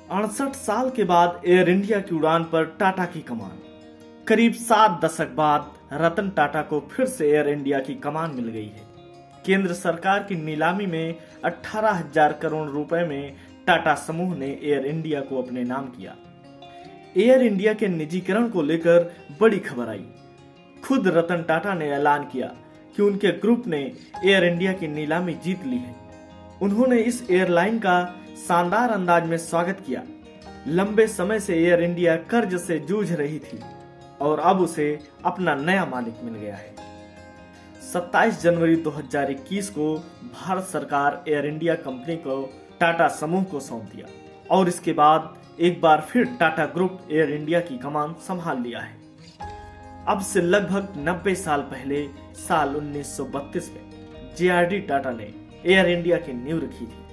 68 साल के बाद एयर इंडिया की उड़ान पर टाटा की कमान। करीब 7 दशक बाद रतन टाटा को फिर से एयर इंडिया की कमान मिल गई है। केंद्र सरकार की नीलामी में 18,000 करोड़ रुपए में टाटा समूह ने एयर इंडिया को अपने नाम किया। एयर इंडिया के निजीकरण को लेकर बड़ी खबर आई। खुद रतन टाटा ने ऐलान किया कि उनके ग्रुप ने एयर इंडिया की नीलामी जीत ली है। उन्होंने इस एयरलाइन का शानदार अंदाज में स्वागत किया। लंबे समय से एयर इंडिया कर्ज से जूझ रही थी और अब उसे अपना नया मालिक मिल गया है। 27 जनवरी 2021 को भारत सरकार एयर इंडिया कंपनी को टाटा समूह को सौंप दिया और इसके बाद एक बार फिर टाटा ग्रुप एयर इंडिया की कमान संभाल लिया है। अब से लगभग 90 साल पहले साल 1932 में JRD टाटा ने एयर इंडिया की नींव रखी थी,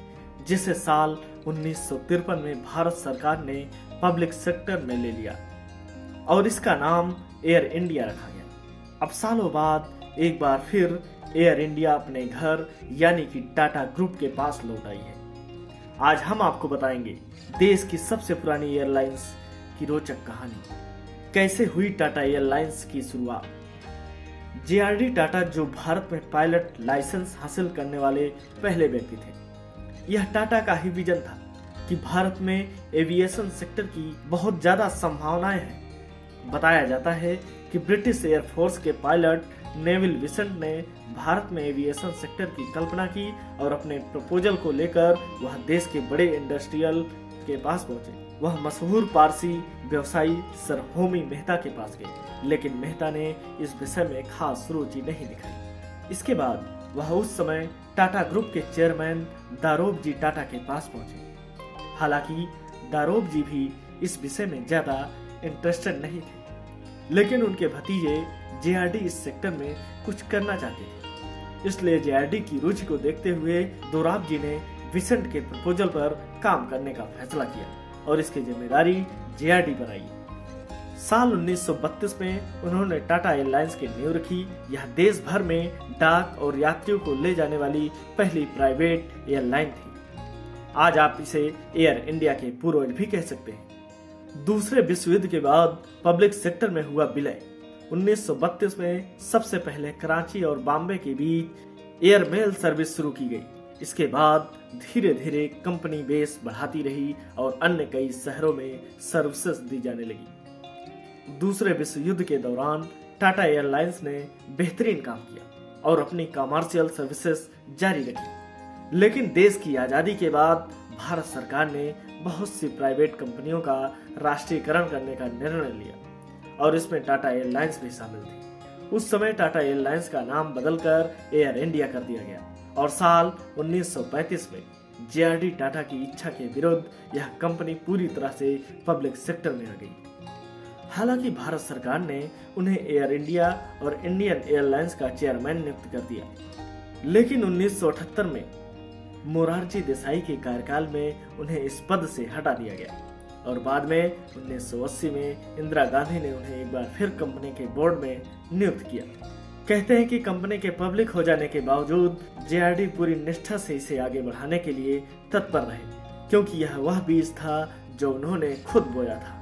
जिसे साल 1953 में भारत सरकार ने पब्लिक सेक्टर में ले लिया और इसका नाम एयर इंडिया रखा गया। अब सालों बाद एक बार फिर एयर इंडिया अपने घर यानी कि टाटा ग्रुप के पास लौट आई है। आज हम आपको बताएंगे देश की सबसे पुरानी एयरलाइंस की रोचक कहानी, कैसे हुई टाटा एयरलाइंस की शुरुआत। JRD टाटा जो भारत में पायलट लाइसेंस हासिल करने वाले पहले व्यक्ति थे। यह टाटा का ही विजन था कि भारत में एविएशन सेक्टर की बहुत ज्यादा संभावनाएं हैं। बताया जाता है कि ब्रिटिश एयरफोर्स के पायलट नेविल विसेंट ने भारत में एविएशन सेक्टर की कल्पना की और अपने प्रपोजल को लेकर वह देश के बड़े इंडस्ट्रियल के पास पहुंचे। वह मशहूर पारसी व्यवसायी सर होमी मेहता के पास गए, लेकिन मेहता ने इस विषय में खास रुचि नहीं दिखाई। इसके बाद वह उस समय टाटा ग्रुप के चेयरमैन दारोब जी टाटा के पास पहुंचे। हालांकि दारोब जी भी इस विषय में ज्यादा इंटरेस्टेड नहीं थे, लेकिन उनके भतीजे JRD इस सेक्टर में कुछ करना चाहते थे। इसलिए JRD की रुचि को देखते हुए दोराब जी ने विसेंट के प्रपोजल पर काम करने का फैसला किया और इसकी जिम्मेदारी JRD पर आई। साल 1932 में उन्होंने टाटा एयरलाइंस की नींव रखी। यह देश भर में डाक और यात्रियों को ले जाने वाली पहली प्राइवेट एयरलाइन थी। आज आप इसे एयर इंडिया के पूर्वज भी कह सकते हैं। दूसरे विश्व युद्ध के बाद पब्लिक सेक्टर में हुआ विलय। 1932 में सबसे पहले कराची और बॉम्बे के बीच एयर मेल सर्विस शुरू की गई। इसके बाद धीरे धीरे कंपनी बेस बढ़ाती रही और अन्य कई शहरों में सर्विसेज दी जाने लगी। दूसरे विश्व युद्ध के दौरान टाटा एयरलाइंस ने बेहतरीन काम किया और अपनी कमर्शियल सर्विसेज जारी रखी। लेकिन देश की आजादी के बाद भारत सरकार ने बहुत सी प्राइवेट कंपनियों का राष्ट्रीयकरण करने का निर्णय लिया और इसमें टाटा एयरलाइंस भी शामिल थी। उस समय टाटा एयरलाइंस का नाम बदलकर एयर इंडिया कर दिया गया और साल 1935 में JRD टाटा की इच्छा के विरुद्ध यह कंपनी पूरी तरह से पब्लिक सेक्टर में आ गई। हालांकि भारत सरकार ने उन्हें एयर इंडिया और इंडियन एयरलाइंस का चेयरमैन नियुक्त कर दिया, लेकिन 1978 में मोरारजी देसाई के कार्यकाल में उन्हें इस पद से हटा दिया गया और बाद में 1980 में इंदिरा गांधी ने उन्हें एक बार फिर कंपनी के बोर्ड में नियुक्त किया। कहते हैं कि कंपनी के पब्लिक हो जाने के बावजूद JRD पूरी निष्ठा से इसे आगे बढ़ाने के लिए तत्पर रहे, क्योंकि यह वह बीज था जो उन्होंने खुद बोया था।